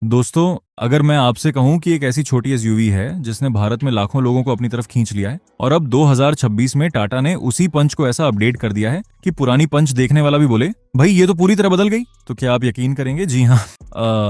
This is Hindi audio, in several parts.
दोस्तों, अगर मैं आपसे कहूं कि एक ऐसी छोटी एसयूवी है जिसने भारत में लाखों लोगों को अपनी तरफ खींच लिया है और अब 2026 में टाटा ने उसी पंच को ऐसा अपडेट कर दिया है कि पुरानी पंच देखने वाला भी बोले भाई ये तो पूरी तरह बदल गई, तो क्या आप यकीन करेंगे? जी हाँ।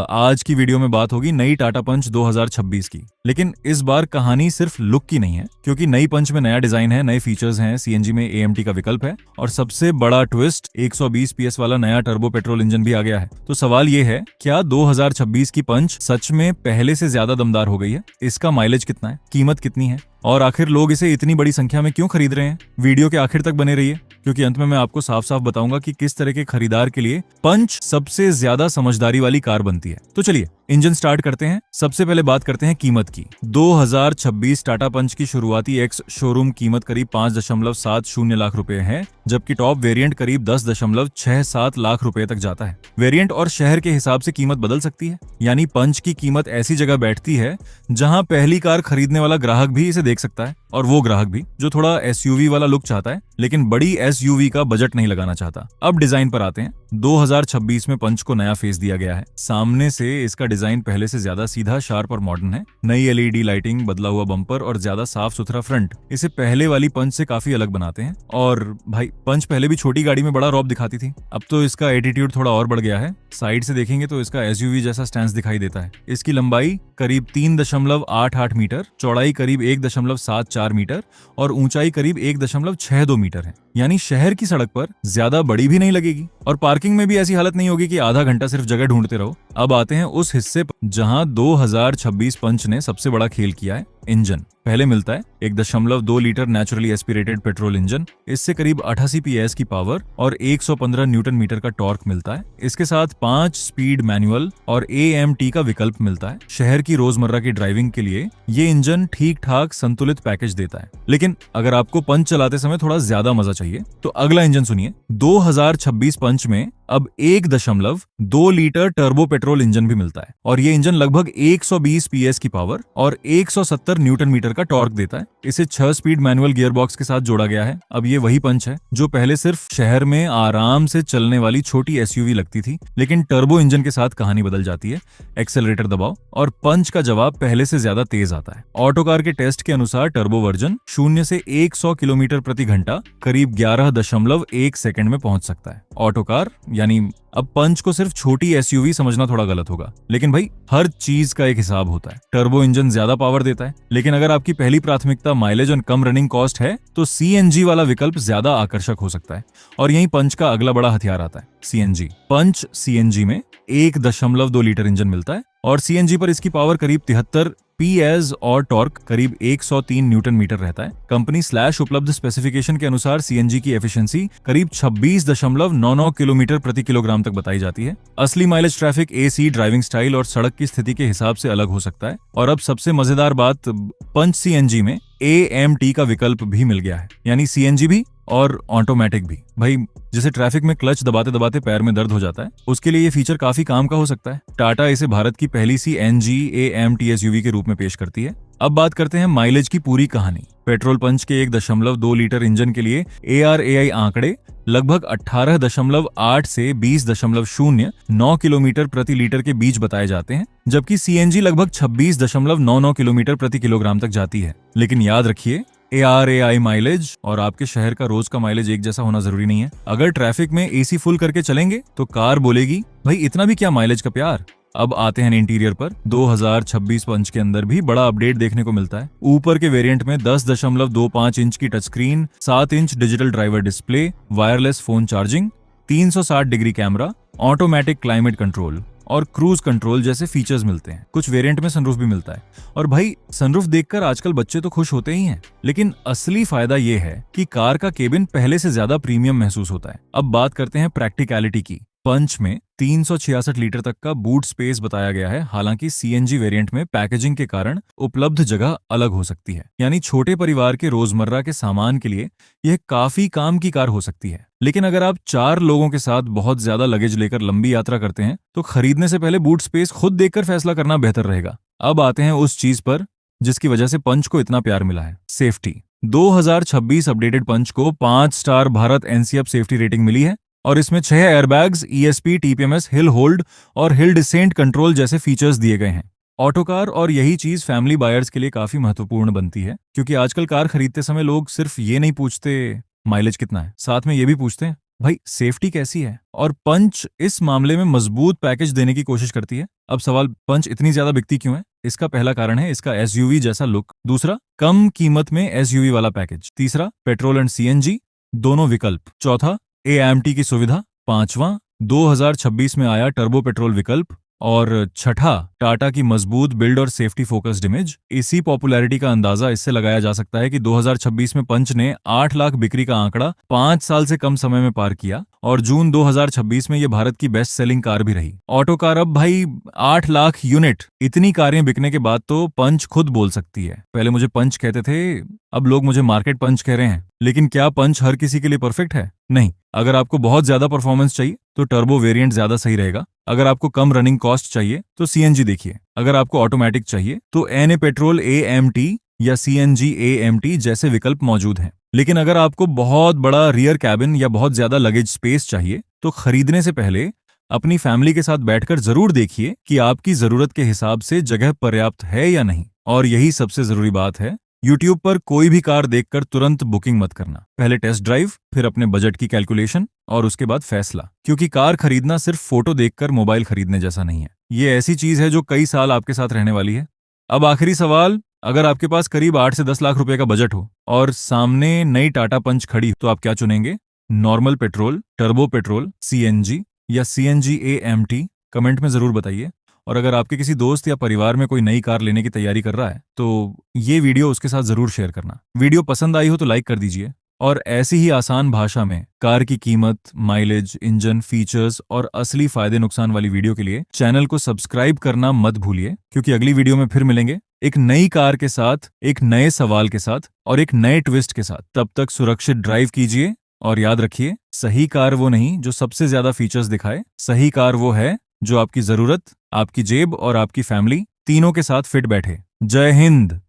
आज की वीडियो में बात होगी नई टाटा पंच 2026 की। लेकिन इस बार कहानी सिर्फ लुक की नहीं है, क्योंकि नई पंच में नया डिजाइन है, नए फीचर्स हैं, सीएनजी में एएमटी का विकल्प है और सबसे बड़ा ट्विस्ट 120 पीएस वाला नया टर्बो पेट्रोल इंजन भी आ गया है। तो सवाल ये है, क्या 2026 की पंच सच में पहले से ज्यादा दमदार हो गई है? इसका माइलेज कितना है, कीमत कितनी है और आखिर लोग इसे इतनी बड़ी संख्या में क्यों खरीद रहे हैं? वीडियो के आखिर तक बने रहिए, क्योंकि अंत में मैं आपको साफ साफ बताऊंगा कि किस तरह के खरीदार के लिए पंच सबसे ज्यादा समझदारी वाली कार बनती है। तो चलिए इंजन स्टार्ट करते हैं। सबसे पहले बात करते हैं कीमत की। 2026 टाटा पंच की शुरुआती एक्स शोरूम कीमत करीब 5.70 लाख रुपए है, जबकि टॉप वेरिएंट करीब 10.67 लाख रुपए तक जाता है। वेरिएंट और शहर के हिसाब से कीमत बदल सकती है, यानी पंच की कीमत ऐसी जगह बैठती है जहां पहली कार खरीदने वाला ग्राहक भी इसे देख सकता है, और वो ग्राहक भी जो थोड़ा एसयूवी वाला लुक चाहता है लेकिन बड़ी एसयूवी का बजट नहीं लगाना चाहता। अब डिजाइन पर आते हैं। 2026 में पंच को नया फेस दिया गया है। सामने से इसका डिजाइन पहले से ज्यादा सीधा, शार्प और मॉडर्न है। नई एलईडी लाइटिंग, बदला हुआ बम्पर और ज्यादा साफ सुथरा फ्रंट इसे पहले वाली पंच से काफी अलग बनाते हैं। और भाई, पंच पहले भी छोटी गाड़ी में बड़ा रौब दिखाती थी, अब तो इसका एटीट्यूड थोड़ा और बढ़ गया है। साइड से देखेंगे तो इसका एसयूवी जैसा स्टैंस दिखाई देता है। इसकी लंबाई करीब 3.88 मीटर, चौड़ाई करीब 1.74 मीटर और ऊंचाई करीब 1.62 मीटर है, यानी शहर की सड़क पर ज्यादा बड़ी भी नहीं लगेगी और पार्किंग में भी ऐसी हालत नहीं होगी कि आधा घंटा सिर्फ जगह ढूंढते रहो। अब आते हैं उस हिस्से पर जहां 2026 पंच ने सबसे बड़ा खेल किया है, इंजन। पहले मिलता है 1.2 litre naturally aspirated petrol engine. इससे करीब 88 पीएस की पावर और 115 न्यूटन मीटर का टॉर्क मिलता है। इसके साथ 5 स्पीड मैनुअल और एएमटी का विकल्प मिलता है। शहर की रोजमर्रा की ड्राइविंग के लिए ये इंजन ठीक ठाक संतुलित पैकेज देता है। लेकिन अगर आपको पंच चलाते समय थोड़ा ज्यादा मजा चाहिए तो अगला इंजन सुनिए। 2026 पंच में अब 1.2 लीटर टर्बो पेट्रोल इंजन भी मिलता है और ये इंजन लगभग 120 पीएस की पावर और 170 न्यूटन मीटर का टॉर्क देता है। इसे 6 स्पीड मैनुअल गियर बॉक्स के साथ जोड़ा गया है। अब ये वही पंच है जो पहले सिर्फ शहर में आराम से चलने वाली छोटी एसयूवी लगती थी, लेकिन टर्बो इंजन के साथ कहानी बदल जाती है। एक्सेलरेटर दबाओ और पंच का जवाब पहले से ज्यादा तेज आता है। ऑटो कार के टेस्ट के अनुसार टर्बो वर्जन 0 से 100 किलोमीटर प्रति घंटा करीब 11.1 सेकंड में पहुंच सकता है। ऑटो कार यानी अब पंच को सिर्फ छोटी एसयूवी समझना थोड़ा गलत होगा, लेकिन भाई हर चीज का एक हिसाब होता है। टर्बो इंजन ज्यादा पावर देता है, लेकिन अगर आपकी पहली प्राथमिकता माइलेज और कम रनिंग कॉस्ट है तो सीएनजी वाला विकल्प ज्यादा आकर्षक हो सकता है। और यही पंच का अगला बड़ा हथियार आता है, सीएनजी। पंच सीएनजी में 1.2 लीटर इंजन मिलता है और सीएनजी पर इसकी पावर करीब 73 पीएस और टॉर्क करीब 103 न्यूटन मीटर रहता है। कंपनी स्लैश उपलब्ध स्पेसिफिकेशन के अनुसार सीएनजी की एफिशिएंसी करीब 26.99 किलोमीटर प्रति किलोग्राम तक बताई जाती है। असली mileage traffic, AC, driving style और सड़क की स्थिति के हिसाब से अलग हो सकता है। और अब सबसे मजेदार बात, पंच सीएनजी में एएमटी का विकल्प भी मिल गया है, यानी सीएनजी भी और ऑटोमेटिक भी। भाई, जैसे ट्रैफिक में क्लच दबाते दबाते पैर में दर्द हो जाता है, उसके लिए ये फीचर काफी काम का हो सकता है। टाटा इसे भारत की पहली सीएनजी एएमटी एसयूवी के रूप में पेश करती है। अब बात करते हैं माइलेज की पूरी कहानी। पेट्रोल पंच के 1.2 लीटर इंजन के लिए ARAI आंकड़े लगभग 18.8 से 20.09 किलोमीटर प्रति लीटर के बीच बताए जाते हैं, जबकि सीएनजी लगभग 26.99 किलोमीटर प्रति किलोग्राम तक जाती है। लेकिन याद रखिए, ARAI माइलेज और आपके शहर का रोज का माइलेज एक जैसा होना जरूरी नहीं है। अगर ट्रैफिक में एसी फुल करके चलेंगे तो कार बोलेगी, भाई इतना भी क्या माइलेज का प्यार। अब आते हैं इंटीरियर पर। 2026 पंच के अंदर भी बड़ा अपडेट देखने को मिलता है। ऊपर के वेरिएंट में 10.25 इंच की touch screen, 7 inch digital driver display, wireless phone charging, 360 degree camera, automatic climate control और क्रूज कंट्रोल जैसे फीचर्स मिलते हैं। कुछ वेरिएंट में सनरूफ भी मिलता है। और भाई, सनरूफ देखकर आजकल बच्चे तो खुश होते ही हैं, लेकिन असली फायदा ये है कि कार का केबिन पहले से ज्यादा प्रीमियम महसूस होता है। अब बात करते हैं प्रैक्टिकलिटी की। पंच में 366 लीटर तक का बूट स्पेस बताया गया है। हालांकि सीएनजी वेरिएंट में पैकेजिंग के कारण उपलब्ध जगह अलग हो सकती है, यानी छोटे परिवार के रोजमर्रा के सामान के लिए यह काफी काम की कार हो सकती है। लेकिन अगर आप 4 लोगों के साथ बहुत ज्यादा लगेज लेकर लंबी यात्रा करते हैं तो खरीदने से पहले बूट स्पेस खुद देखकर फैसला करना बेहतर रहेगा। अब आते हैं उस चीज पर जिसकी वजह से पंच को इतना प्यार मिला है, सेफ्टी। 2026 अपडेटेड पंच को 5 star Bharat NCAP safety rating मिली है। और इसमें 6 airbags, ESP, TPMS, hill hold और हिल डिसेंट कंट्रोल जैसे फीचर्स दिए गए हैं। ऑटो कार, और यही चीज फैमिली बायर्स के लिए काफी महत्वपूर्ण बनती है, क्योंकि आजकल कार खरीदते समय लोग सिर्फ ये नहीं पूछते माइलेज कितना है, साथ में ये भी पूछते हैं भाई सेफ्टी कैसी है। और पंच इस मामले में मजबूत पैकेज देने की कोशिश करती है। अब सवाल, पंच इतनी ज्यादा बिकती क्यों है? इसका पहला कारण है इसका SUV जैसा लुक। दूसरा, कम कीमत में SUV वाला पैकेज। तीसरा, पेट्रोल एंड CNG दोनों विकल्प। चौथा, AMT की सुविधा। पांचवा, 2026 में आया टर्बो पेट्रोल विकल्प। और छठा, टाटा की मजबूत बिल्ड और सेफ्टी फोकस्ड इमेज। इसी पॉपुलैरिटी का अंदाजा इससे लगाया जा सकता है कि 2026 में पंच ने 8 लाख बिक्री का आंकड़ा 5 साल से कम समय में पार किया, और जून 2026 में ये भारत की बेस्ट सेलिंग कार भी रही। ऑटो कार अब भाई 8 लाख यूनिट, इतनी कारें बिकने के बाद तो पंच खुद बोल सकती है, पहले मुझे पंच कहते थे, अब लोग मुझे मार्केट पंच कह रहे हैं। लेकिन क्या पंच हर किसी के लिए परफेक्ट है? नहीं। अगर आपको बहुत ज्यादा परफॉर्मेंस चाहिए तो टर्बो वेरिएंट ज्यादा सही रहेगा। अगर आपको कम रनिंग कॉस्ट चाहिए तो CNG देखिए। अगर आपको ऑटोमेटिक चाहिए तो NA पेट्रोल AMT या CNG AMT जैसे विकल्प मौजूद हैं। लेकिन अगर आपको बहुत बड़ा रियर कैबिन या बहुत ज्यादा लगेज स्पेस चाहिए तो खरीदने से पहले अपनी फैमिली के साथ बैठकर जरूर देखिए कि आपकी जरूरत के हिसाब से जगह पर्याप्त है या नहीं। और यही सबसे जरूरी बात है, YouTube पर कोई भी कार देखकर तुरंत बुकिंग मत करना। पहले टेस्ट ड्राइव, फिर अपने बजट की कैलकुलेशन और उसके बाद फैसला। क्योंकि कार खरीदना सिर्फ फोटो देखकर मोबाइल खरीदने जैसा नहीं है। ये ऐसी चीज है जो कई साल आपके साथ रहने वाली है। अब आखिरी सवाल, अगर आपके पास करीब 8 से 10 लाख रुपए का बजट हो और सामने नई टाटा पंच खड़ी हो, तो आप क्या चुनेंगे? Normal petrol, turbo petrol, CNG या CNG AMT? कमेंट में जरूर बताइए। और अगर आपके किसी दोस्त या परिवार में कोई नई कार लेने की तैयारी कर रहा है तो ये वीडियो उसके साथ जरूर शेयर करना। वीडियो पसंद आई हो तो लाइक कर दीजिए। और ऐसी ही आसान भाषा में कार की कीमत, माइलेज, इंजन, फीचर्स और असली फायदे नुकसान वाली वीडियो के लिए चैनल को सब्सक्राइब करना मत भूलिए, क्योंकि अगली वीडियो में फिर मिलेंगे एक नई कार के साथ, एक नए सवाल के साथ और एक नए ट्विस्ट के साथ। तब तक सुरक्षित ड्राइव कीजिए और याद रखिए, सही कार वो नहीं जो सबसे ज्यादा फीचर्स दिखाए, सही कार वो है जो आपकी जरूरत, आपकी जेब और आपकी फैमिली तीनों के साथ फिट बैठे। जय हिंद।